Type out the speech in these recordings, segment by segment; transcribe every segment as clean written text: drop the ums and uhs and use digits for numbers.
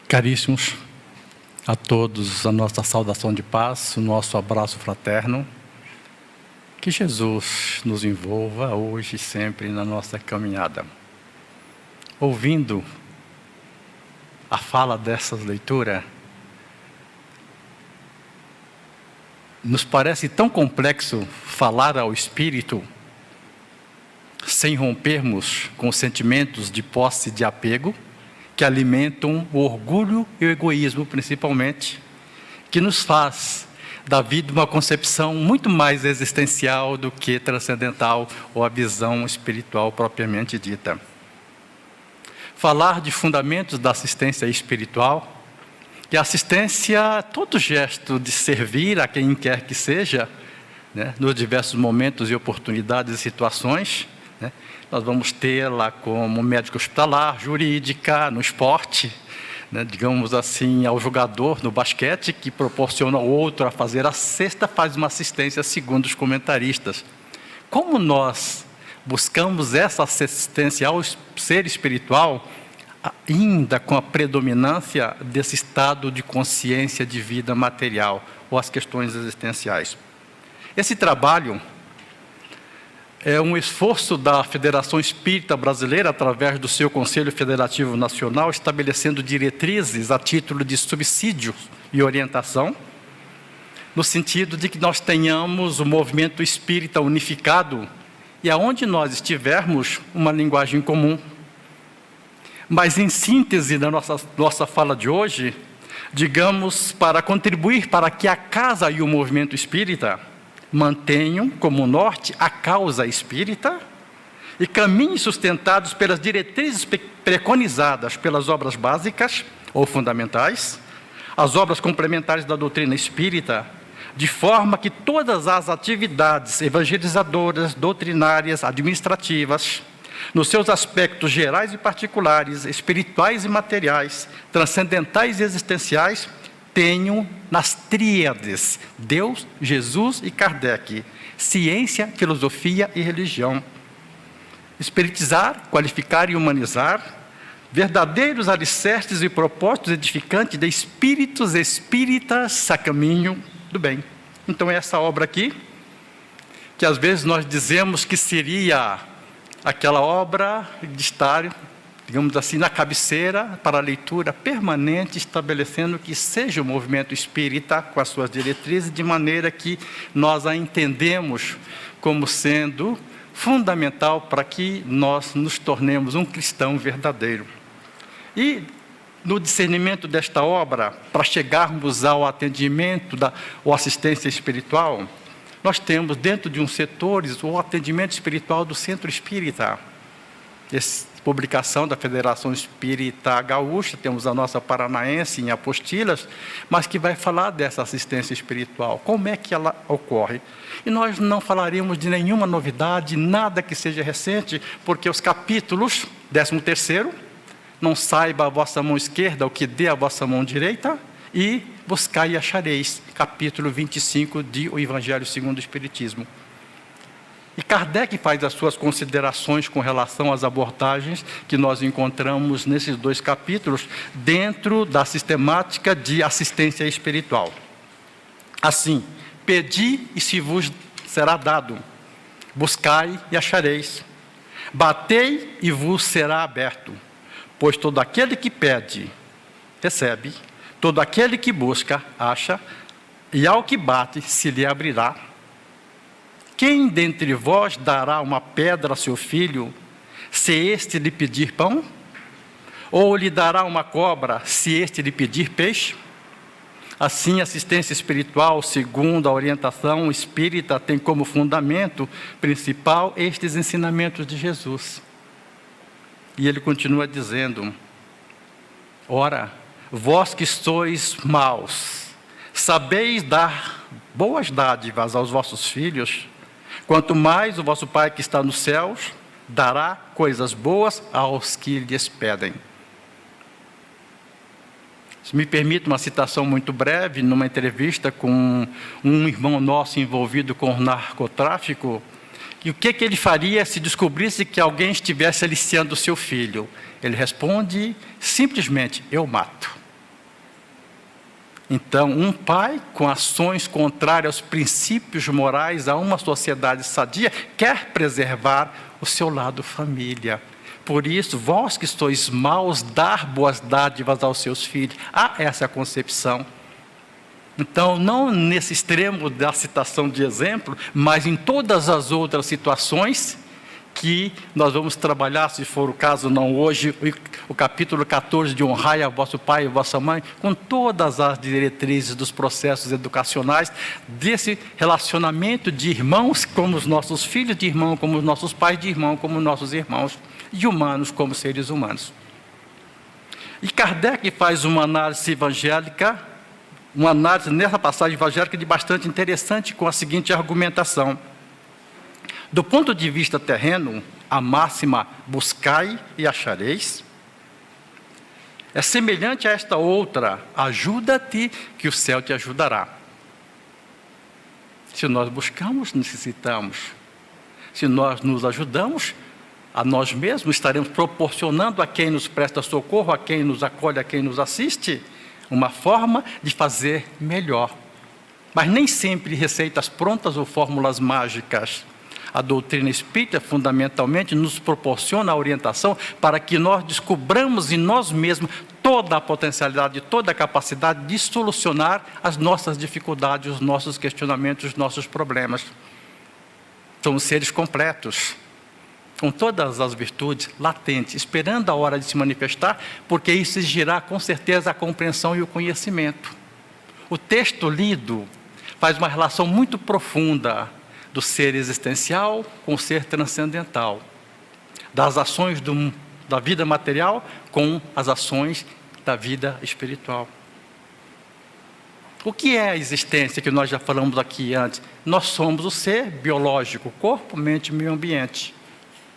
Caríssimos, a todos a nossa saudação de paz, o nosso abraço fraterno. Que Jesus nos envolva hoje e sempre na nossa caminhada. Ouvindo a fala dessas leituras, nos parece tão complexo falar ao Espírito sem rompermos com sentimentos de posse e de apego, que alimentam o orgulho e o egoísmo, principalmente, que nos faz da vida uma concepção muito mais existencial do que transcendental ou a visão espiritual propriamente dita. Falar de fundamentos da assistência espiritual, e a assistência, todo gesto de servir a quem quer que seja, né, nos diversos momentos e oportunidades e situações, né, nós vamos tê-la como médico hospitalar, jurídica, no esporte, né, digamos assim, ao jogador no basquete, que proporciona ao outro a fazer a cesta, faz uma assistência segundo os comentaristas. Como nós buscamos essa assistência ao ser espiritual, ainda com a predominância desse estado de consciência de vida material, ou as questões existenciais. Esse trabalho é um esforço da Federação Espírita Brasileira, através do seu Conselho Federativo Nacional, estabelecendo diretrizes a título de subsídio e orientação, no sentido de que nós tenhamos o movimento espírita unificado e aonde nós estivermos, uma linguagem comum. Mas, em síntese da nossa fala de hoje, digamos, para contribuir para que a casa e o movimento espírita mantenham como norte a causa espírita e caminhos sustentados pelas diretrizes preconizadas pelas obras básicas ou fundamentais, as obras complementares da doutrina espírita, de forma que todas as atividades evangelizadoras, doutrinárias, administrativas, nos seus aspectos gerais e particulares, espirituais e materiais, transcendentais e existenciais, tenham nas tríades Deus, Jesus e Kardec, ciência, filosofia e religião. Espiritizar, qualificar e humanizar, verdadeiros alicerces e propósitos edificantes de espíritos espíritas a caminho do bem. Então, essa obra aqui, que às vezes nós dizemos que seria aquela obra de estar, digamos assim, na cabeceira para a leitura permanente, estabelecendo que seja o movimento espírita com as suas diretrizes, de maneira que nós a entendemos como sendo fundamental para que nós nos tornemos um cristão verdadeiro. E no discernimento desta obra, para chegarmos ao atendimento ou assistência espiritual, nós temos dentro de um setor o atendimento espiritual do Centro Espírita. Essa publicação da Federação Espírita Gaúcha, temos a nossa paranaense em apostilas, mas que vai falar dessa assistência espiritual, como é que ela ocorre. E nós não falaremos de nenhuma novidade, nada que seja recente, porque os capítulos, 13º, não saiba a vossa mão esquerda o que dê a vossa mão direita, e buscai e achareis, capítulo 25 de O Evangelho segundo o Espiritismo. E Kardec faz as suas considerações com relação às abordagens que nós encontramos nesses dois capítulos, dentro da sistemática de assistência espiritual. Assim, pedi e se vos será dado, buscai e achareis, batei e vos será aberto, pois todo aquele que pede, recebe, todo aquele que busca, acha, e ao que bate, se lhe abrirá. Quem dentre vós dará uma pedra a seu filho, se este lhe pedir pão? Ou lhe dará uma cobra, se este lhe pedir peixe? Assim, a assistência espiritual, segundo a orientação espírita, tem como fundamento principal estes ensinamentos de Jesus. E ele continua dizendo: ora, vós que sois maus, sabeis dar boas dádivas aos vossos filhos, quanto mais o vosso Pai que está nos céus dará coisas boas aos que lhes pedem. Se me permite uma citação muito breve, numa entrevista com um irmão nosso envolvido com o narcotráfico, que o que ele faria se descobrisse que alguém estivesse aliciando o seu filho? Ele responde simplesmente: eu mato. Então, um pai com ações contrárias aos princípios morais a uma sociedade sadia quer preservar o seu lado família. Por isso, vós que sois maus, dar boas dádivas aos seus filhos. Há essa concepção. Então, não nesse extremo da citação de exemplo, mas em todas as outras situações que nós vamos trabalhar, se for o caso, não hoje, o capítulo 14 de honrai a vosso pai e a vossa mãe, com todas as diretrizes dos processos educacionais, desse relacionamento de irmãos como os nossos filhos, de irmão como os nossos pais, de irmão como os nossos irmãos, de humanos como seres humanos. E Kardec faz uma análise evangélica, uma análise nessa passagem evangélica de bastante interessante, com a seguinte argumentação. Do ponto de vista terreno, a máxima buscai e achareis é semelhante a esta outra, ajuda-te que o céu te ajudará. Se nós buscamos, necessitamos. Se nós nos ajudamos, a nós mesmos estaremos proporcionando a quem nos presta socorro, a quem nos acolhe, a quem nos assiste, uma forma de fazer melhor. Mas nem sempre receitas prontas ou fórmulas mágicas. A doutrina espírita, fundamentalmente, nos proporciona a orientação para que nós descobramos em nós mesmos toda a potencialidade, toda a capacidade de solucionar as nossas dificuldades, os nossos questionamentos, os nossos problemas. Somos seres completos, com todas as virtudes latentes, esperando a hora de se manifestar, porque isso exigirá com certeza a compreensão e o conhecimento. O texto lido faz uma relação muito profunda do ser existencial com o ser transcendental, das ações da vida material com as ações da vida espiritual. O que é a existência que nós já falamos aqui antes? Nós somos o ser biológico, corpo, mente e meio ambiente,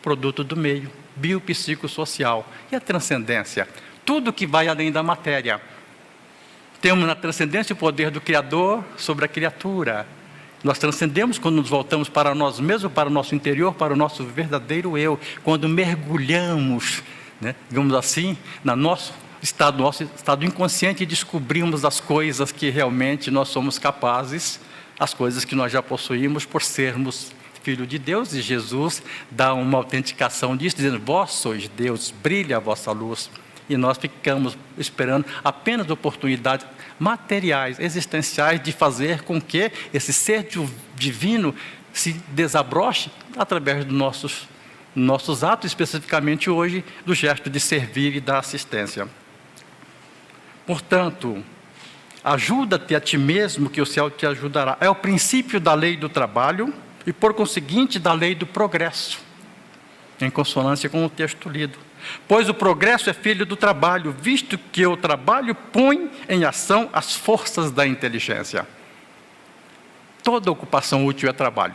produto do meio, biopsicossocial. E a transcendência? Tudo que vai além da matéria. Temos na transcendência o poder do Criador sobre a criatura. Nós transcendemos quando nos voltamos para nós mesmos, para o nosso interior, para o nosso verdadeiro eu. Quando mergulhamos, digamos assim, no nosso estado inconsciente e descobrimos as coisas que realmente nós somos capazes, as coisas que nós já possuímos por sermos Filho de Deus. E Jesus dá uma autenticação disso, dizendo, vós sois Deus, brilha a vossa luz. E nós ficamos esperando apenas oportunidades materiais, existenciais, de fazer com que esse ser divino se desabroche através dos nossos atos, especificamente hoje, do gesto de servir e da assistência. Portanto, ajuda-te a ti mesmo, que o céu te ajudará. É o princípio da lei do trabalho e, por conseguinte, da lei do progresso, em consonância com o texto lido. Pois o progresso é filho do trabalho, visto que o trabalho põe em ação as forças da inteligência. Toda ocupação útil é trabalho.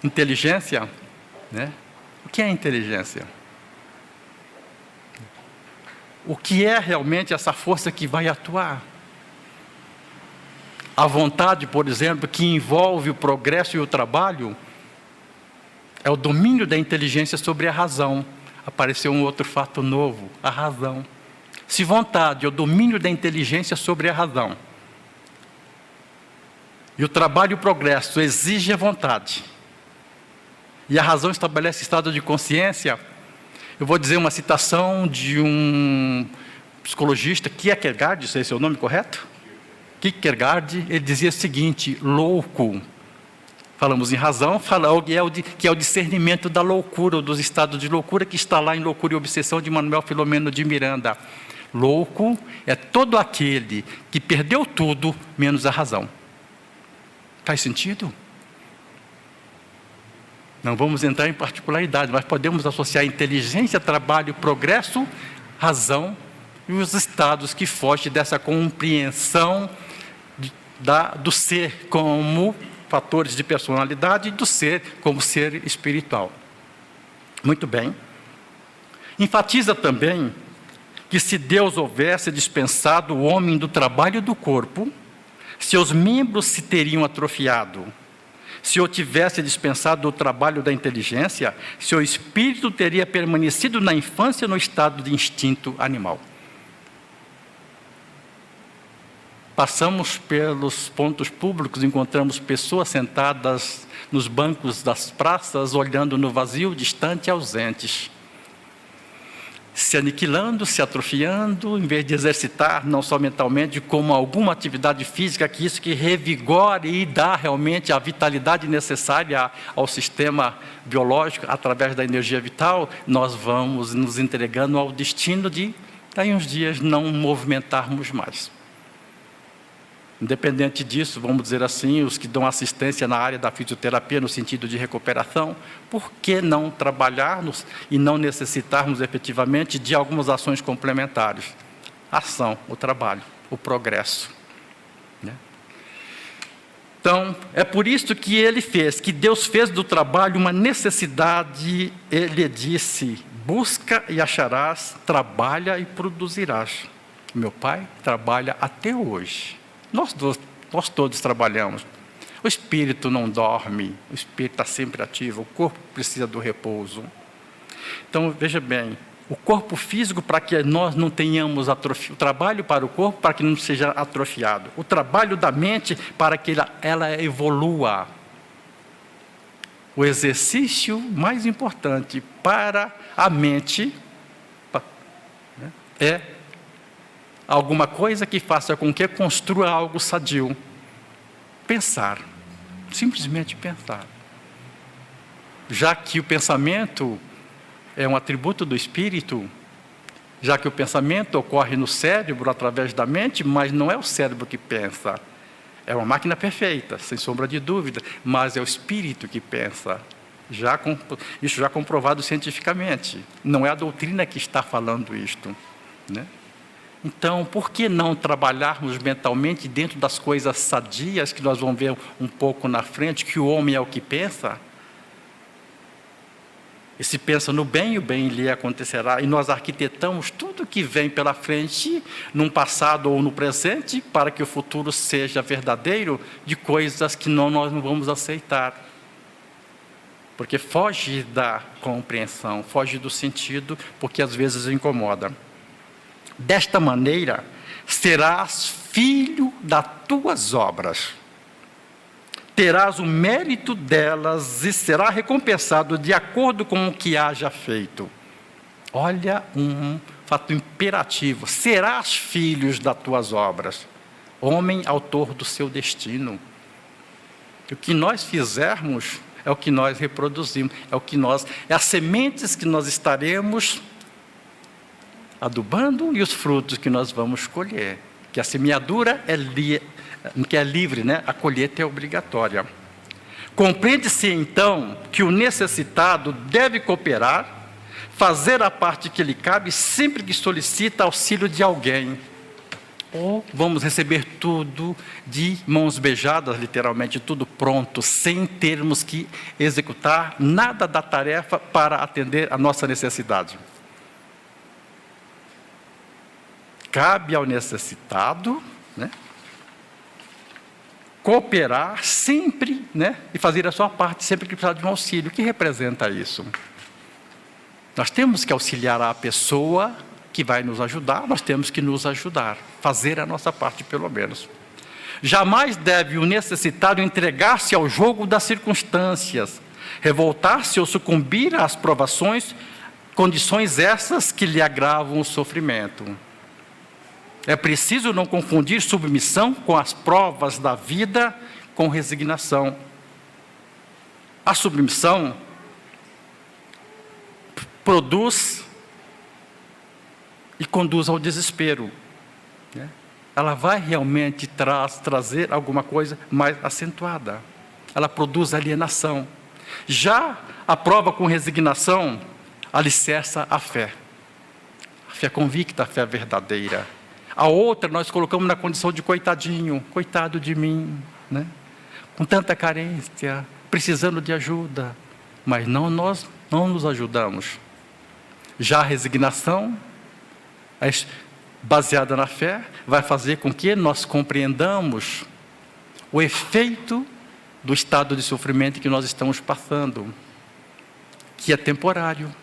Inteligência, O que é inteligência? O que é realmente essa força que vai atuar? A vontade, por exemplo, que envolve o progresso e o trabalho, é o domínio da inteligência sobre a razão. Apareceu um outro fato novo, a razão. Se vontade é o domínio da inteligência sobre a razão, e o trabalho e o progresso exigem a vontade, e a razão estabelece estado de consciência, eu vou dizer uma citação de um psicologista, Kierkegaard, se esse é o nome correto? Kierkegaard, ele dizia o seguinte, louco, falamos em razão, que é o discernimento da loucura, ou dos estados de loucura, que está lá em Loucura e Obsessão, de Manuel Filomeno de Miranda. Louco é todo aquele que perdeu tudo, menos a razão. Faz sentido? Não vamos entrar em particularidade, mas podemos associar inteligência, trabalho, progresso, razão e os estados que fogem dessa compreensão do ser como fatores de personalidade e do ser como ser espiritual. Muito bem. Enfatiza também que se Deus houvesse dispensado o homem do trabalho do corpo, seus membros se teriam atrofiado. Se o tivesse dispensado do trabalho da inteligência, seu espírito teria permanecido na infância no estado de instinto animal. Passamos pelos pontos públicos, encontramos pessoas sentadas nos bancos das praças, olhando no vazio, distante e ausentes. Se aniquilando, se atrofiando, em vez de exercitar, não só mentalmente, como alguma atividade física, que isso que revigore e dá realmente a vitalidade necessária ao sistema biológico, através da energia vital, nós vamos nos entregando ao destino de, daí uns dias, não movimentarmos mais. Independente disso, vamos dizer assim, os que dão assistência na área da fisioterapia, no sentido de recuperação, por que não trabalharmos e não necessitarmos efetivamente de algumas ações complementares? A ação, o trabalho, o progresso. Né? Então, é por isso que que Deus fez do trabalho uma necessidade. Ele disse: busca e acharás, trabalha e produzirás. Meu Pai trabalha até hoje. Nós todos trabalhamos. O espírito não dorme, o espírito está sempre ativo, o corpo precisa do repouso. Então, veja bem, o corpo físico, para que nós não tenhamos atrofia, o trabalho para o corpo para que não seja atrofiado, o trabalho da mente para que ela evolua. O exercício mais importante para a mente é alguma coisa que faça com que construa algo sadio. Pensar. Simplesmente pensar. Já que o pensamento é um atributo do espírito, já que o pensamento ocorre no cérebro através da mente, mas não é o cérebro que pensa. É uma máquina perfeita, sem sombra de dúvida, mas é o espírito que pensa. Isso já comprovado cientificamente. Não é a doutrina que está falando isto, né? Então, por que não trabalharmos mentalmente dentro das coisas sadias, que nós vamos ver um pouco na frente, que o homem é o que pensa? E se pensa no bem, o bem lhe acontecerá. E nós arquitetamos tudo que vem pela frente, num passado ou no presente, para que o futuro seja verdadeiro, de coisas que nós não vamos aceitar. Porque foge da compreensão, foge do sentido, porque às vezes incomoda. Desta maneira, serás filho das tuas obras. Terás o mérito delas e será recompensado de acordo com o que haja feito. Olha um fato imperativo. Serás filhos das tuas obras. Homem, autor do seu destino. O que nós fizermos é o que nós reproduzimos. É as sementes que nós estaremos adubando e os frutos que nós vamos colher. Que a semeadura que é livre, né? A colheita é obrigatória. Compreende-se então que o necessitado deve cooperar, fazer a parte que lhe cabe sempre que solicita auxílio de alguém. Ou vamos receber tudo de mãos beijadas, literalmente tudo pronto, sem termos que executar nada da tarefa para atender a nossa necessidade. Cabe ao necessitado, né, cooperar sempre, né, e fazer a sua parte sempre que precisar de um auxílio. O que representa isso? Nós temos que auxiliar a pessoa que vai nos ajudar, nós temos que nos ajudar, fazer a nossa parte pelo menos. Jamais deve o necessitado entregar-se ao jogo das circunstâncias, revoltar-se ou sucumbir às provações, condições essas que lhe agravam o sofrimento. É preciso não confundir submissão com as provas da vida com resignação. A submissão produz e conduz ao desespero. Ela vai realmente trazer alguma coisa mais acentuada. Ela produz alienação. Já a prova com resignação alicerça a fé. A fé convicta, a fé verdadeira. A outra nós colocamos na condição de coitadinho, coitado de mim, né? Com tanta carência, precisando de ajuda, mas nós não nos ajudamos. Já a resignação, baseada na fé, vai fazer com que nós compreendamos o efeito do estado de sofrimento que nós estamos passando, que é temporário,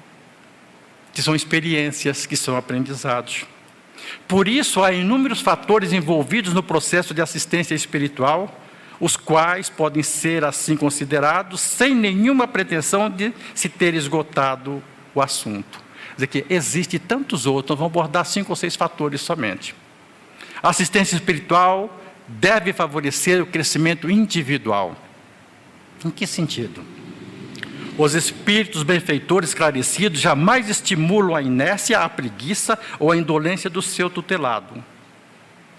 que são experiências, que são aprendizados. Por isso, há inúmeros fatores envolvidos no processo de assistência espiritual, os quais podem ser assim considerados sem nenhuma pretensão de se ter esgotado o assunto. Quer dizer que existem tantos outros, nós vamos abordar 5 ou 6 fatores somente. A assistência espiritual deve favorecer o crescimento individual. Em que sentido? Os espíritos benfeitores esclarecidos jamais estimulam a inércia, a preguiça ou a indolência do seu tutelado.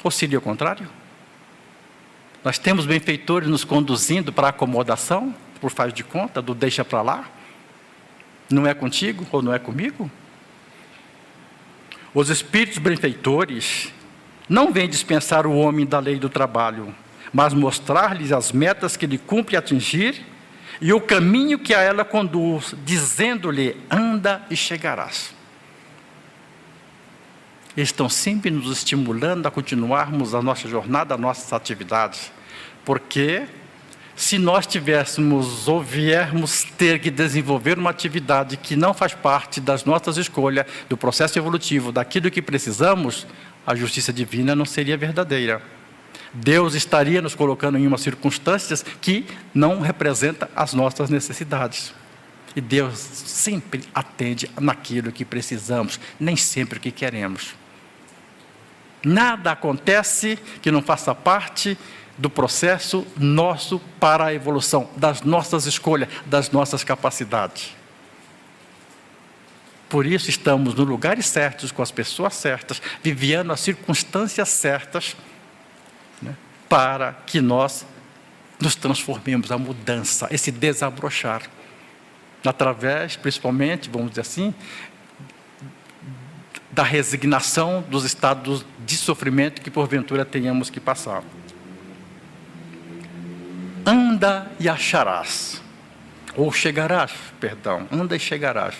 Ou seria o contrário? Nós temos benfeitores nos conduzindo para a acomodação, por faz de conta, do deixa para lá. Não é contigo ou não é comigo? Os espíritos benfeitores não vêm dispensar o homem da lei do trabalho, mas mostrar-lhes as metas que lhe cumpre atingir e o caminho que a ela conduz, dizendo-lhe, anda e chegarás. Eles estão sempre nos estimulando a continuarmos a nossa jornada, as nossas atividades, porque se nós tivéssemos ou viermos ter que desenvolver uma atividade que não faz parte das nossas escolhas, do processo evolutivo, daquilo que precisamos, a justiça divina não seria verdadeira. Deus estaria nos colocando em umas circunstâncias que não representam as nossas necessidades. E Deus sempre atende naquilo que precisamos, nem sempre o que queremos. Nada acontece que não faça parte do processo nosso para a evolução, das nossas escolhas, das nossas capacidades. Por isso estamos nos lugares certos, com as pessoas certas, vivendo as circunstâncias certas, né, para que nós nos transformemos, a mudança, esse desabrochar, através, principalmente, vamos dizer assim, da resignação dos estados de sofrimento que porventura tenhamos que passar. Anda e acharás, ou chegarás, perdão, anda e chegarás.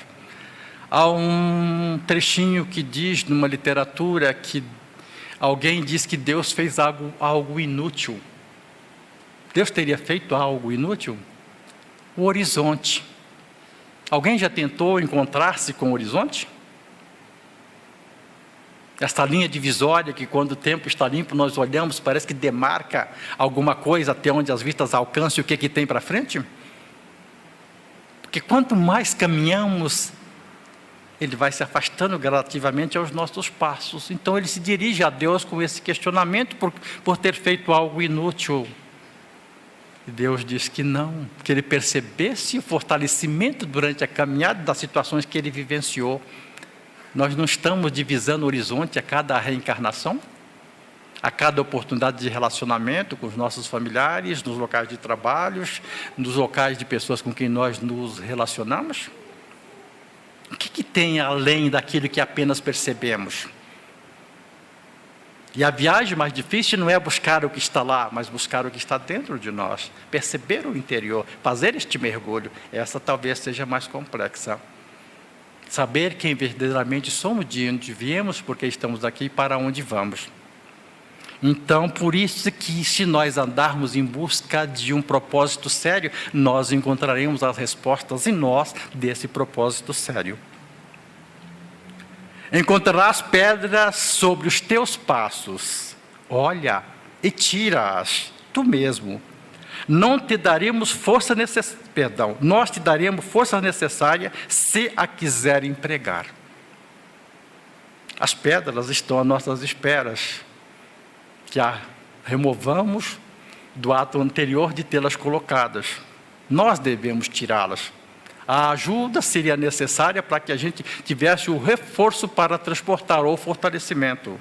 Há um trechinho que diz, numa literatura, que alguém diz que Deus fez algo inútil. Deus teria feito algo inútil? O horizonte. Alguém já tentou encontrar-se com o horizonte? Esta linha divisória que, quando o tempo está limpo, nós olhamos, parece que demarca alguma coisa até onde as vistas alcançam e o que tem para frente. Porque quanto mais caminhamos, ele vai se afastando gradativamente aos nossos passos. Então ele se dirige a Deus com esse questionamento por ter feito algo inútil. E Deus diz que não, que ele percebesse o fortalecimento durante a caminhada das situações que ele vivenciou. Nós não estamos divisando o horizonte a cada reencarnação, a cada oportunidade de relacionamento com os nossos familiares, nos locais de trabalhos, nos locais de pessoas com quem nós nos relacionamos? O que tem além daquilo que apenas percebemos? E a viagem mais difícil não é buscar o que está lá, mas buscar o que está dentro de nós. Perceber o interior, fazer este mergulho. Essa talvez seja mais complexa. Saber quem verdadeiramente somos, de onde viemos, porque estamos aqui e para onde vamos. Então, por isso que se nós andarmos em busca de um propósito sério, nós encontraremos as respostas em nós desse propósito sério. Encontrarás pedras sobre os teus passos, olha, e tira-as tu mesmo. Nós te daremos força necessária se a quiser empregar. As pedras estão às nossas esperas, que a removamos do ato anterior de tê-las colocadas. Nós devemos tirá-las. A ajuda seria necessária para que a gente tivesse o reforço para transportar ou fortalecimento.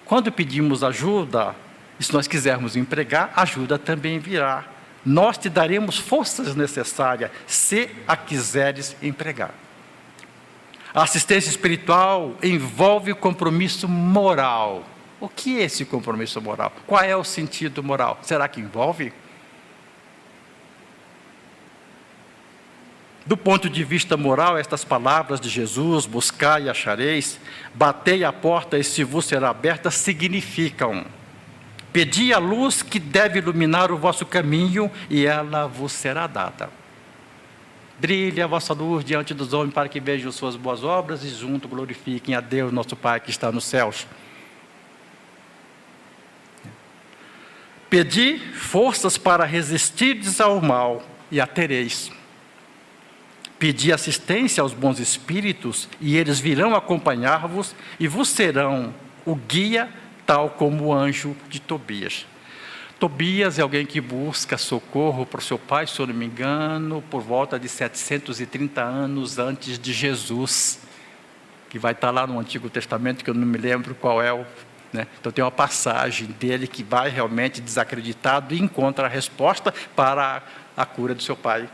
Quando pedimos ajuda, e se nós quisermos empregar, ajuda também virá. Nós te daremos forças necessárias, se a quiseres empregar. A assistência espiritual envolve compromisso moral. O que é esse compromisso moral? Qual é o sentido moral? Será que envolve? Do ponto de vista moral, estas palavras de Jesus, buscai e achareis, batei a porta e se vos será aberta, significam: pedi a luz que deve iluminar o vosso caminho e ela vos será dada. Brilhe a vossa luz diante dos homens, para que vejam suas boas obras e junto glorifiquem a Deus, nosso Pai, que está nos céus. Pedi forças para resistirdes ao mal, e a tereis. Pedi assistência aos bons espíritos, e eles virão acompanhar-vos, e vos serão o guia, tal como o anjo de Tobias. Tobias é alguém que busca socorro para o seu pai, se eu não me engano, por volta de 730 anos antes de Jesus, que vai estar lá no Antigo Testamento, que eu não me lembro qual é o... Então tem uma passagem dele que vai realmente desacreditado e encontra a resposta para a cura do seu pai.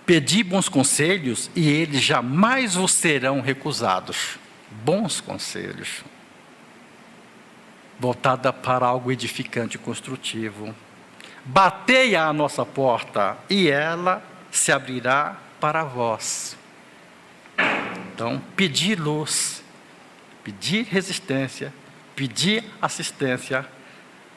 Pedi bons conselhos e eles jamais vos serão recusados. Bons conselhos. Voltada para algo edificante e construtivo. Batei à nossa porta e ela se abrirá para vós. Então, pedir luz, pedir resistência, pedir assistência,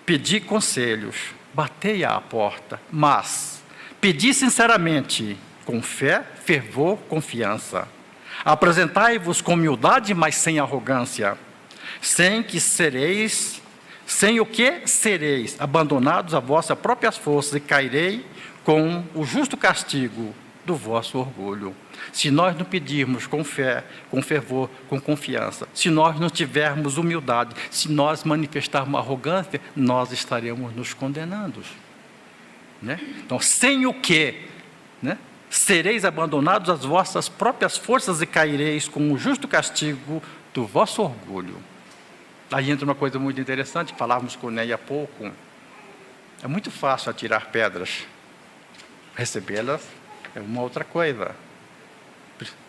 pedir conselhos, batei à porta, mas pedi sinceramente, com fé, fervor, confiança. Apresentai-vos com humildade, mas sem arrogância, sem o que sereis abandonados a vossas próprias forças e cairei com o justo castigo do vosso orgulho. Se nós não pedirmos com fé, com fervor, com confiança, se nós não tivermos humildade, se nós manifestarmos arrogância, nós estaremos nos condenando. Então, sem o que, sereis abandonados às vossas próprias forças e caireis com o justo castigo do vosso orgulho. Aí entra uma coisa muito interessante, que falávamos com o Ney há pouco. É muito fácil atirar pedras. Recebê-las é uma outra coisa.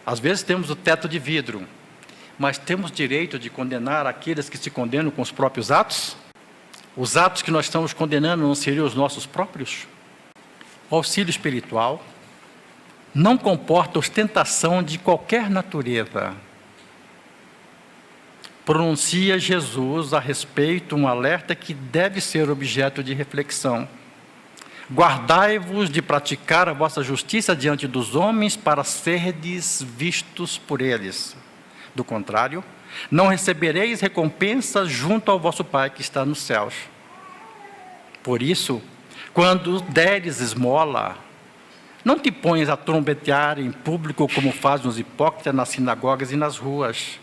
Às vezes temos o teto de vidro, mas temos direito de condenar aqueles que se condenam com os próprios atos? Os atos que nós estamos condenando não seriam os nossos próprios? O auxílio espiritual não comporta ostentação de qualquer natureza. Pronuncia Jesus a respeito um alerta que deve ser objeto de reflexão. Guardai-vos de praticar a vossa justiça diante dos homens para serdes vistos por eles. Do contrário, não recebereis recompensa junto ao vosso Pai que está nos céus. Por isso, quando deres esmola, não te ponhas a trombetear em público como fazem os hipócritas nas sinagogas e nas ruas,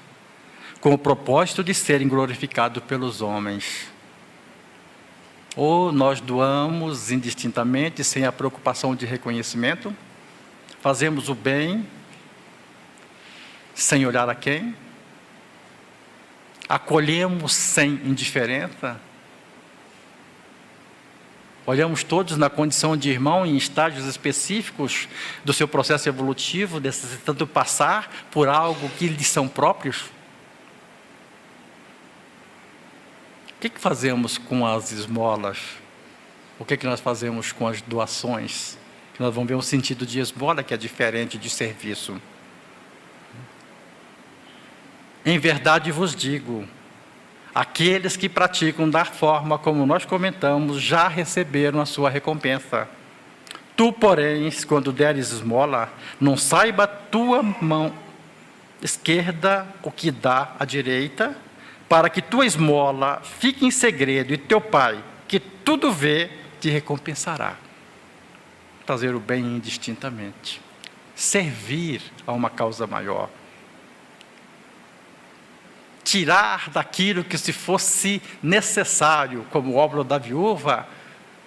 com o propósito de serem glorificados pelos homens. Ou nós doamos indistintamente, sem a preocupação de reconhecimento, fazemos o bem, sem olhar a quem, acolhemos sem indiferença, olhamos todos na condição de irmão em estágios específicos do seu processo evolutivo, necessitando passar por algo que lhes são próprios. O que fazemos com as esmolas? O que nós fazemos com as doações? Nós vamos ver um sentido de esmola que é diferente de serviço. Em verdade vos digo, aqueles que praticam da forma como nós comentamos, já receberam a sua recompensa. Tu, porém, quando deres esmola, não saiba a tua mão esquerda o que dá à direita, para que tua esmola fique em segredo, e teu Pai, que tudo vê, te recompensará. Fazer o bem indistintamente. Servir a uma causa maior. Tirar daquilo que se fosse necessário, como obra da viúva,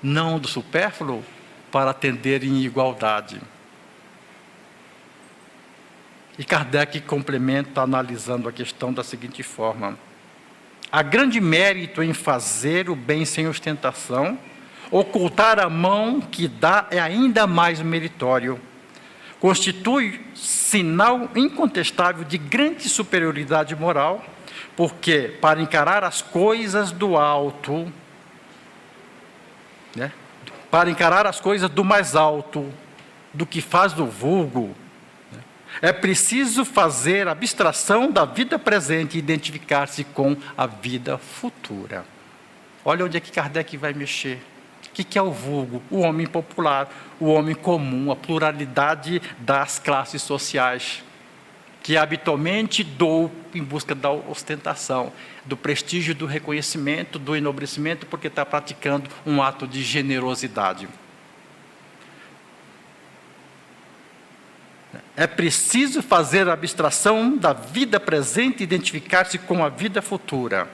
não do supérfluo, para atender em igualdade. E Kardec complementa analisando a questão da seguinte forma: há grande mérito em fazer o bem sem ostentação, ocultar a mão que dá é ainda mais meritório. Constitui sinal incontestável de grande superioridade moral, porque para encarar as coisas do alto, para encarar as coisas do mais alto, do que faz do vulgo, é preciso fazer abstração da vida presente e identificar-se com a vida futura. Olha onde é que Kardec vai mexer. que é o vulgo? O homem popular, o homem comum, a pluralidade das classes sociais, que habitualmente doa em busca da ostentação, do prestígio, do reconhecimento, do enobrecimento, porque está praticando um ato de generosidade. É preciso fazer a abstração da vida presente e identificar-se com a vida futura.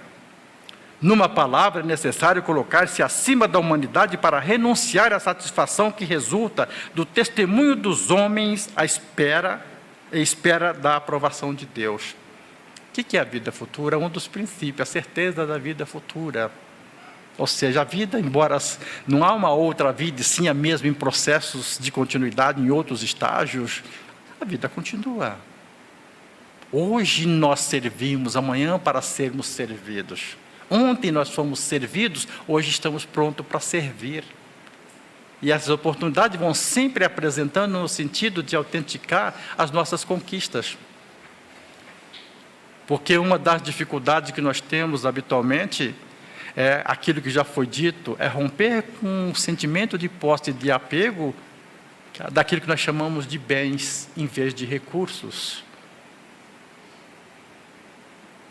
Numa palavra, é necessário colocar-se acima da humanidade para renunciar à satisfação que resulta do testemunho dos homens à espera da aprovação de Deus. O que é a vida futura? Um dos princípios, a certeza da vida futura. Ou seja, a vida, embora não há uma outra vida, sim a mesma em processos de continuidade, em outros estágios, a vida continua. Hoje nós servimos, amanhã para sermos servidos. Ontem nós fomos servidos, hoje estamos prontos para servir. E as oportunidades vão sempre apresentando no sentido de autenticar as nossas conquistas. Porque uma das dificuldades que nós temos habitualmente é aquilo que já foi dito, é romper com um sentimento de posse e de apego daquilo que nós chamamos de bens em vez de recursos.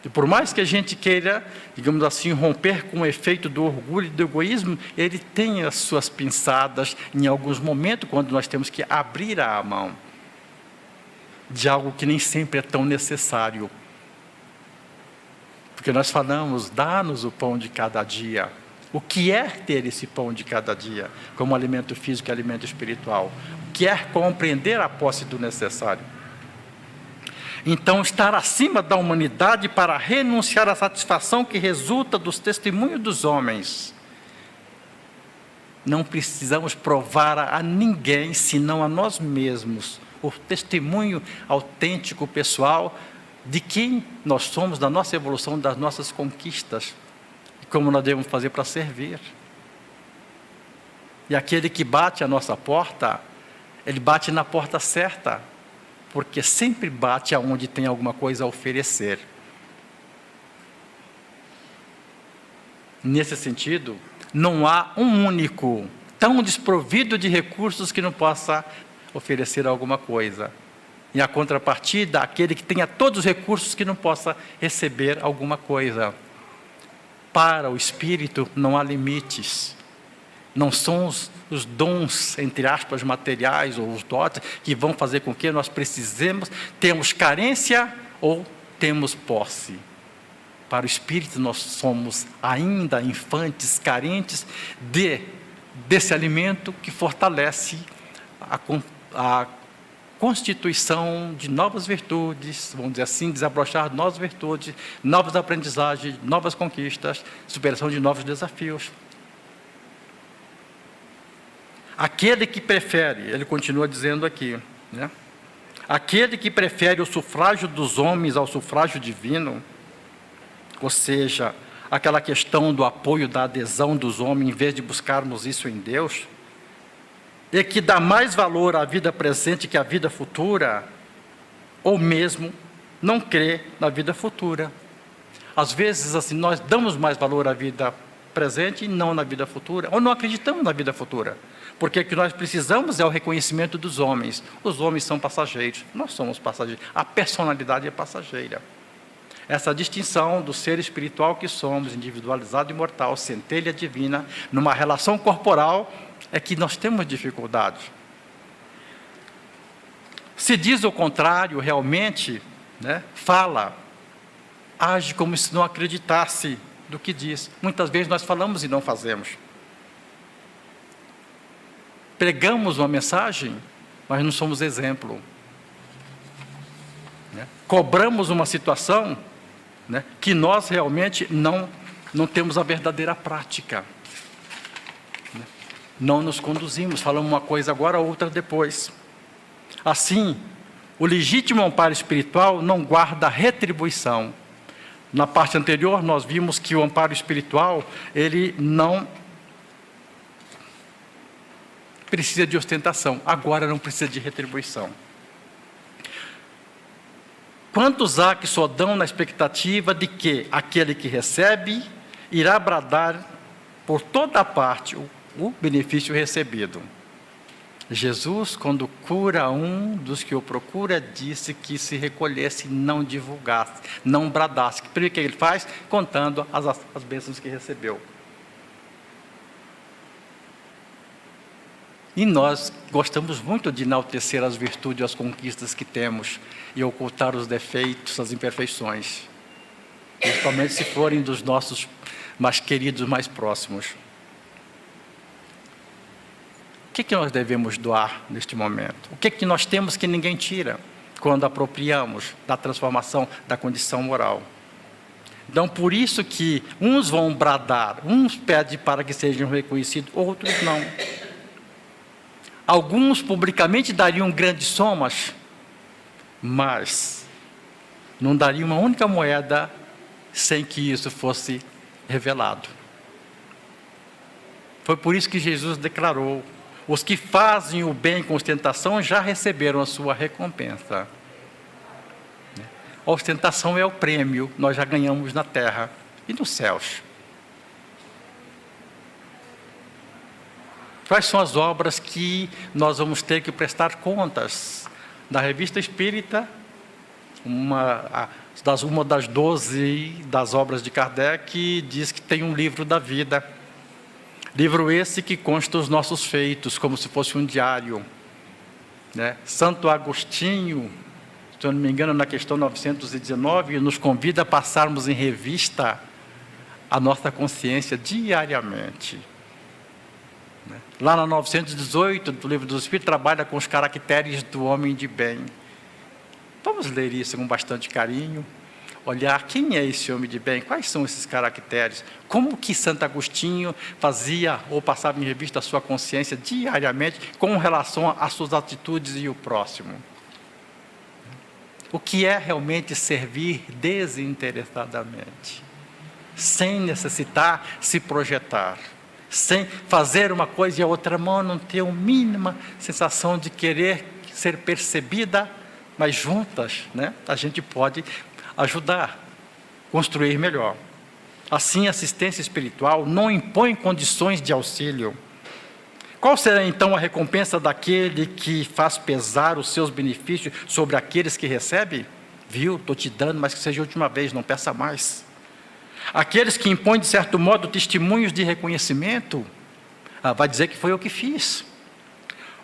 E por mais que a gente queira, digamos assim, romper com o efeito do orgulho e do egoísmo, ele tem as suas pinçadas em alguns momentos, quando nós temos que abrir a mão de algo que nem sempre é tão necessário. Porque nós falamos, dá-nos o pão de cada dia. O que é ter esse pão de cada dia, como alimento físico e alimento espiritual? O que é compreender a posse do necessário? Então, estar acima da humanidade para renunciar à satisfação que resulta dos testemunhos dos homens. Não precisamos provar a ninguém, senão a nós mesmos, o testemunho autêntico, pessoal, de quem nós somos, da nossa evolução, das nossas conquistas, e como nós devemos fazer para servir. E aquele que bate a nossa porta, ele bate na porta certa, porque sempre bate aonde tem alguma coisa a oferecer. Nesse sentido, não há um único, tão desprovido de recursos que não possa oferecer alguma coisa. E a contrapartida, aquele que tenha todos os recursos que não possa receber alguma coisa. Para o Espírito não há limites. Não são os dons, entre aspas, materiais ou os dotes que vão fazer com que nós precisemos, temos carência ou temos posse. Para o Espírito nós somos ainda infantes, carentes desse alimento que fortalece a constituição de novas virtudes, vamos dizer assim, desabrochar novas virtudes, novas aprendizagens, novas conquistas, superação de novos desafios. Aquele que prefere, ele continua dizendo aqui, né? Aquele que prefere o sufrágio dos homens ao sufrágio divino, ou seja, aquela questão do apoio, da adesão dos homens, em vez de buscarmos isso em Deus, e que dá mais valor à vida presente que à vida futura, ou mesmo não crê na vida futura. Às vezes, assim, nós damos mais valor à vida presente e não na vida futura, ou não acreditamos na vida futura. Porque o que nós precisamos é o reconhecimento dos homens. Os homens são passageiros, nós somos passageiros. A personalidade é passageira. Essa distinção do ser espiritual que somos, individualizado e imortal, centelha divina, numa relação corporal, é que nós temos dificuldade. Se diz o contrário, realmente, né, fala, age como se não acreditasse do que diz. Muitas vezes nós falamos e não fazemos. Pregamos uma mensagem, mas não somos exemplo. Né? Cobramos uma situação, né, que nós realmente não temos a verdadeira prática. Né? Não nos conduzimos, falamos uma coisa agora, outra depois. Assim, o legítimo amparo espiritual não guarda retribuição. Na parte anterior, nós vimos que o amparo espiritual, ele não precisa de ostentação, agora não precisa de retribuição. Quantos há que só dão na expectativa de que aquele que recebe irá bradar por toda parte, o benefício recebido. Jesus, quando cura um dos que o procura, disse que se recolhesse e não divulgasse, não bradasse. Primeiro que ele faz? Contando as bênçãos que recebeu. E nós gostamos muito de enaltecer as virtudes e as conquistas que temos e ocultar os defeitos, as imperfeições, principalmente se forem dos nossos mais queridos, mais próximos. O que nós devemos doar neste momento? O que nós temos que ninguém tira quando apropriamos da transformação da condição moral? Então, por isso que uns vão bradar, uns pedem para que sejam reconhecidos, outros não. Alguns publicamente dariam grandes somas, mas não dariam uma única moeda sem que isso fosse revelado. Foi por isso que Jesus declarou: os que fazem o bem com ostentação já receberam a sua recompensa. A ostentação é o prêmio, nós já ganhamos na terra e nos céus. Quais são as obras que nós vamos ter que prestar contas? Da Revista Espírita, uma das 12 das obras de Kardec, diz que tem um livro da vida. Livro esse que consta os nossos feitos, como se fosse um diário. Santo Agostinho, se eu não me engano, na questão 919, nos convida a passarmos em revista a nossa consciência diariamente. Lá na 918 do Livro dos Espíritos, trabalha com os caracteres do homem de bem. Vamos ler isso com bastante carinho, olhar quem é esse homem de bem, quais são esses caracteres, como que Santo Agostinho fazia ou passava em revista a sua consciência diariamente com relação às suas atitudes e o próximo. O que é realmente servir desinteressadamente, sem necessitar se projetar, sem fazer uma coisa e a outra mão não ter a mínima sensação de querer ser percebida, mas juntas, a gente pode ajudar, construir melhor. Assim, a assistência espiritual não impõe condições de auxílio. Qual será então a recompensa daquele que faz pesar os seus benefícios sobre aqueles que recebe? Viu, estou te dando, mas que seja a última vez, não peça mais. Aqueles que impõem, de certo modo, testemunhos de reconhecimento, vai dizer que foi eu que fiz.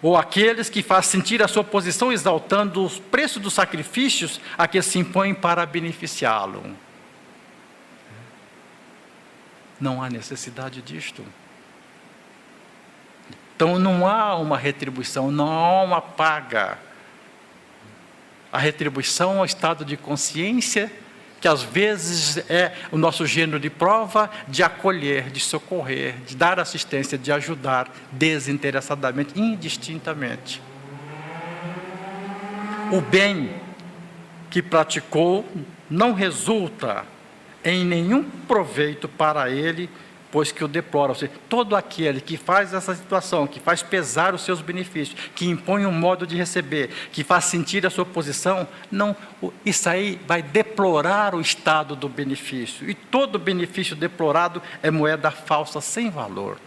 Ou aqueles que fazem sentir a sua posição exaltando os preços dos sacrifícios a que se impõem para beneficiá-lo. Não há necessidade disto. Então não há uma retribuição, não há uma paga. A retribuição é um estado de consciência que às vezes é o nosso gênero de prova de acolher, de socorrer, de dar assistência, de ajudar desinteressadamente, indistintamente. O bem que praticou não resulta em nenhum proveito para ele, pois que o deplora. Ou seja, todo aquele que faz essa situação, que faz pesar os seus benefícios, que impõe um modo de receber, que faz sentir a sua posição, não, isso aí vai deplorar o estado do benefício. E todo benefício deplorado é moeda falsa, sem valor.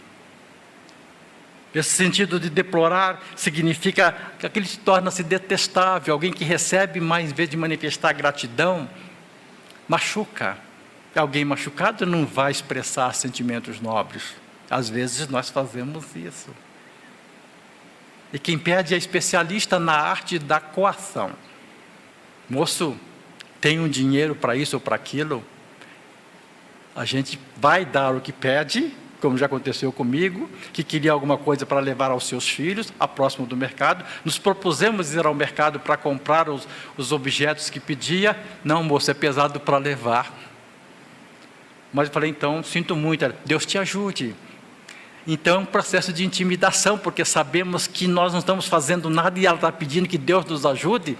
Esse sentido de deplorar significa que aquele torna-se detestável. Alguém que recebe, mas em vez de manifestar gratidão, machuca. Alguém machucado não vai expressar sentimentos nobres. Às vezes nós fazemos isso. E quem pede é especialista na arte da coação. Moço, tem um dinheiro para isso ou para aquilo? A gente vai dar o que pede, como já aconteceu comigo, que queria alguma coisa para levar aos seus filhos, a próximo do mercado. Nos propusemos ir ao mercado para comprar os objetos que pedia. Não, moço, é pesado para levar. Mas eu falei, então, sinto muito, Deus te ajude. Então é um processo de intimidação, porque sabemos que nós não estamos fazendo nada e ela está pedindo que Deus nos ajude,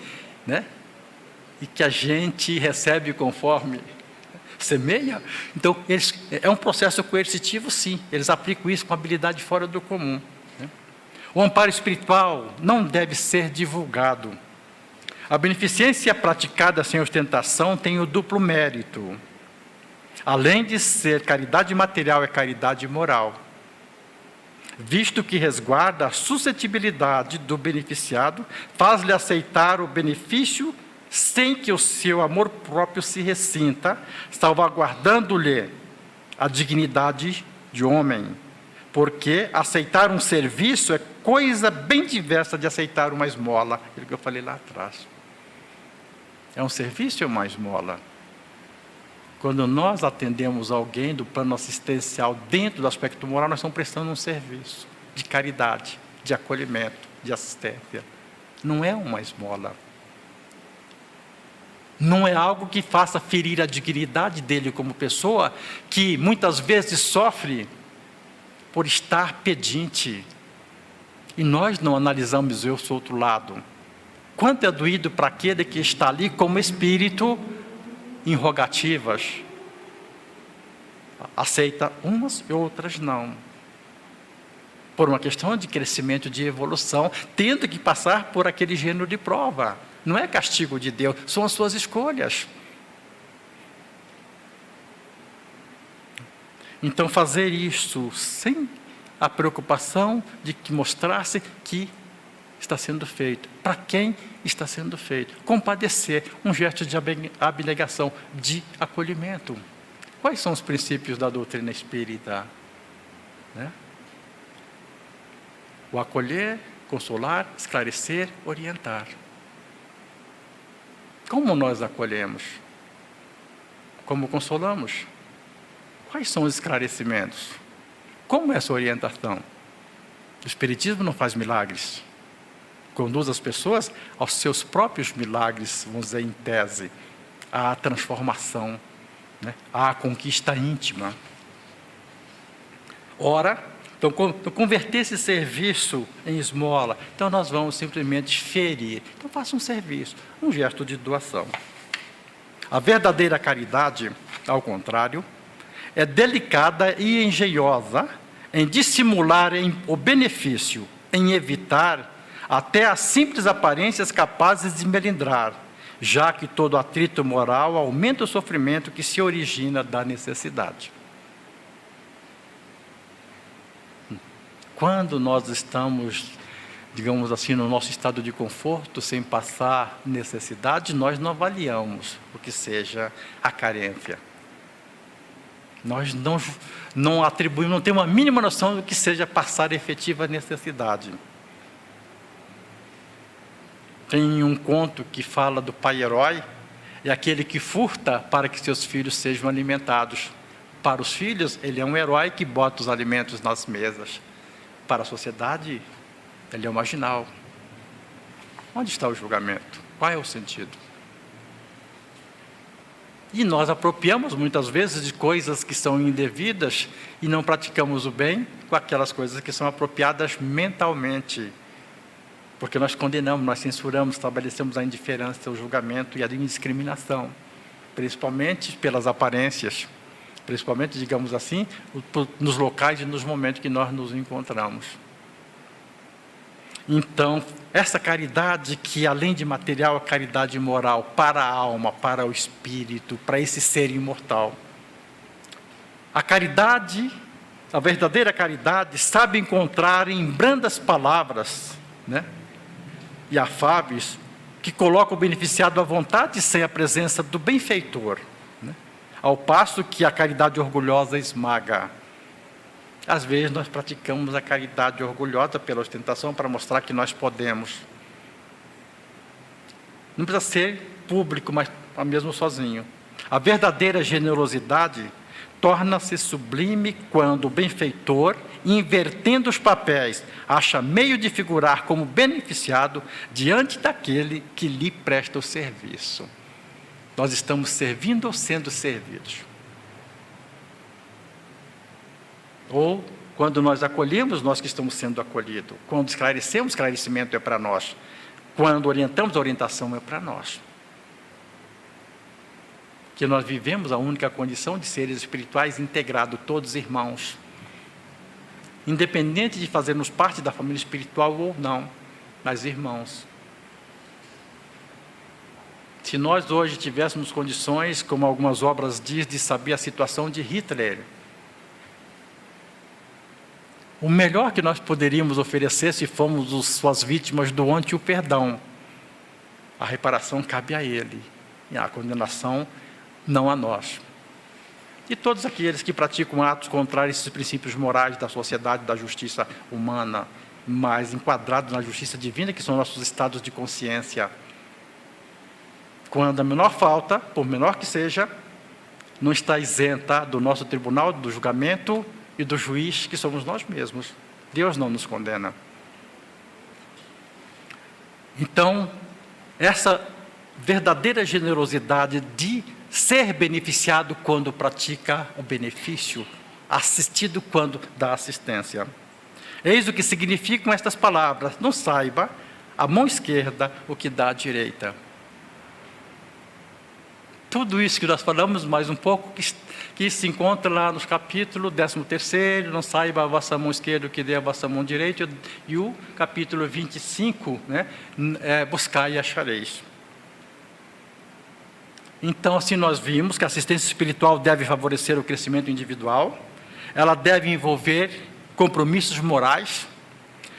e que a gente recebe conforme semeia. Então, é um processo coercitivo, sim, eles aplicam isso com habilidade fora do comum. O amparo espiritual não deve ser divulgado. A beneficência praticada sem ostentação tem o duplo mérito. Além de ser caridade material, é caridade moral. visto que resguarda a suscetibilidade do beneficiado, faz-lhe aceitar o benefício sem que o seu amor próprio se ressinta, salvaguardando-lhe a dignidade de homem. Porque aceitar um serviço é coisa bem diversa de aceitar uma esmola. Aquilo que eu falei lá atrás. É um serviço ou uma esmola? Quando nós atendemos alguém do plano assistencial dentro do aspecto moral, nós estamos prestando um serviço de caridade, de acolhimento, de assistência. Não é uma esmola. Não é algo que faça ferir a dignidade dele como pessoa, que muitas vezes sofre por estar pedinte. E nós não analisamos esse outro lado. Quanto é doído para aquele que está ali como espírito em rogativas. Aceita umas e outras não. Por uma questão de crescimento, de evolução, tendo que passar por aquele gênero de prova. Não é castigo de Deus, são as suas escolhas. Então fazer isso sem a preocupação de que mostrasse que está sendo feito. Para quem está sendo feito? Compadecer, um gesto de abnegação, de acolhimento. Quais são os princípios da doutrina espírita? Né? O acolher, consolar, esclarecer, orientar. Como nós acolhemos? Como consolamos? Quais são os esclarecimentos? Como é essa orientação? O Espiritismo não faz milagres. Conduz as pessoas aos seus próprios milagres, vamos dizer em tese, à transformação, né? À conquista íntima. Ora, então converter esse serviço em esmola, então nós vamos simplesmente ferir. Então faça um serviço, um gesto de doação. A verdadeira caridade, ao contrário, é delicada e engenhosa em dissimular o benefício, em evitar até as simples aparências capazes de melindrar, já que todo atrito moral aumenta o sofrimento que se origina da necessidade. Quando nós estamos, digamos assim, no nosso estado de conforto, sem passar necessidade, nós não avaliamos o que seja a carência. Nós não atribuímos, não temos a mínima noção do que seja passar efetiva necessidade. Tem um conto que fala do pai herói, é aquele que furta para que seus filhos sejam alimentados. Para os filhos, ele é um herói que bota os alimentos nas mesas. Para a sociedade, ele é um marginal. Onde está o julgamento? Qual é o sentido? E nós apropriamos muitas vezes de coisas que são indevidas e não praticamos o bem com aquelas coisas que são apropriadas mentalmente. Porque nós condenamos, nós censuramos, estabelecemos a indiferença, o julgamento e a indiscriminação. Principalmente pelas aparências. Principalmente, digamos assim, nos locais e nos momentos que nós nos encontramos. Então, essa caridade que, além de material, é caridade moral para a alma, para o espírito, para esse ser imortal. A caridade, a verdadeira caridade, sabe encontrar em brandas palavras, né, e afáveis, que colocam o beneficiado à vontade sem a presença do benfeitor, né, ao passo que a caridade orgulhosa esmaga. Às vezes nós praticamos a caridade orgulhosa pela ostentação para mostrar que nós podemos. Não precisa ser público, mas mesmo sozinho. A verdadeira generosidade torna-se sublime quando o benfeitor, invertendo os papéis, acha meio de figurar como beneficiado diante daquele que lhe presta o serviço. Nós estamos servindo ou sendo servidos? Ou, quando nós acolhemos, nós que estamos sendo acolhidos. Quando esclarecemos, esclarecimento é para nós. Quando orientamos, a orientação é para nós. Que nós vivemos a única condição de seres espirituais integrados, todos irmãos. Independente de fazermos parte da família espiritual ou não, mas irmãos. Se nós hoje tivéssemos condições, como algumas obras dizem, de saber a situação de Hitler, O melhor que nós poderíamos oferecer, se formos suas vítimas, doante o perdão. A reparação cabe a Ele, e a condenação não a nós. E todos aqueles que praticam atos contrários a esses princípios morais da sociedade, da justiça humana, mas enquadrados na justiça divina, que são nossos estados de consciência, quando a menor falta, por menor que seja, não está isenta do nosso tribunal, do julgamento e do juiz, que somos nós mesmos. Deus não nos condena. Então, essa verdadeira generosidade de ser beneficiado quando pratica o benefício, assistido quando dá assistência. Eis o que significam estas palavras: não saiba a mão esquerda o que dá a direita. Tudo isso que nós falamos, mais um pouco, que se encontra lá nos capítulos 13º, não saiba a vossa mão esquerda o que dê a vossa mão direita, e o capítulo 25, buscai e achareis. Então, assim nós vimos que a assistência espiritual deve favorecer o crescimento individual, ela deve envolver compromissos morais,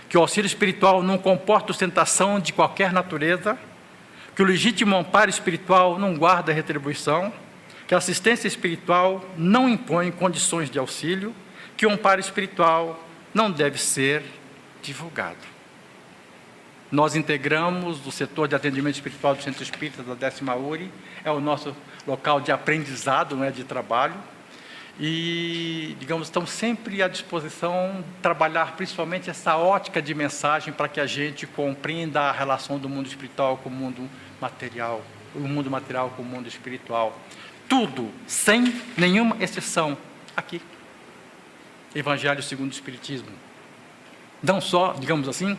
que o auxílio espiritual não comporta ostentação de qualquer natureza, que o legítimo amparo espiritual não guarda retribuição, que a assistência espiritual não impõe condições de auxílio, que o amparo espiritual não deve ser divulgado. Nós integramos o setor de atendimento espiritual do Centro Espírita da 10ª URI, é o nosso local de aprendizado, de trabalho, e, digamos, estamos sempre à disposição de trabalhar principalmente essa ótica de mensagem para que a gente compreenda a relação do mundo espiritual com o mundo material, o mundo material com o mundo espiritual. Tudo, sem nenhuma exceção, aqui. Evangelho segundo o Espiritismo. Não só, digamos assim,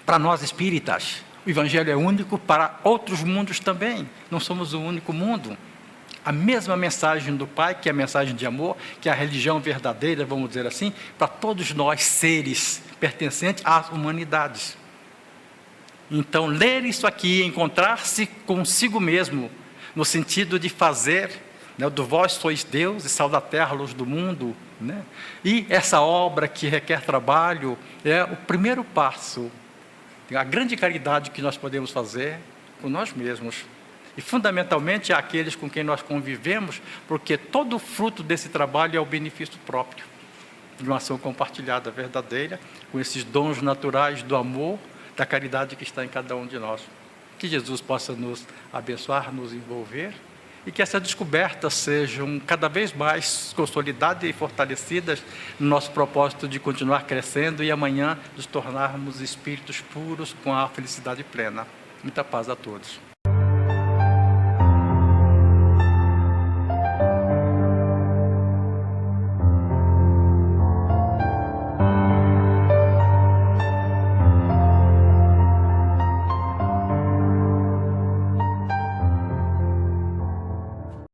para nós espíritas, o Evangelho é único para outros mundos também. Não somos o único mundo. A mesma mensagem do Pai, que é a mensagem de amor, que é a religião verdadeira, vamos dizer assim, para todos nós seres pertencentes às humanidades. Então, ler isso aqui, encontrar-se consigo mesmo, no sentido de fazer, do vós sois Deus e sal da terra, luz do mundo, e essa obra que requer trabalho, é o primeiro passo, a grande caridade que nós podemos fazer com nós mesmos. E fundamentalmente àqueles com quem nós convivemos, porque todo o fruto desse trabalho é o benefício próprio, de uma ação compartilhada verdadeira, com esses dons naturais do amor, da caridade que está em cada um de nós. Que Jesus possa nos abençoar, nos envolver, e que essas descobertas sejam cada vez mais consolidadas e fortalecidas no nosso propósito de continuar crescendo e amanhã nos tornarmos espíritos puros com a felicidade plena. Muita paz a todos.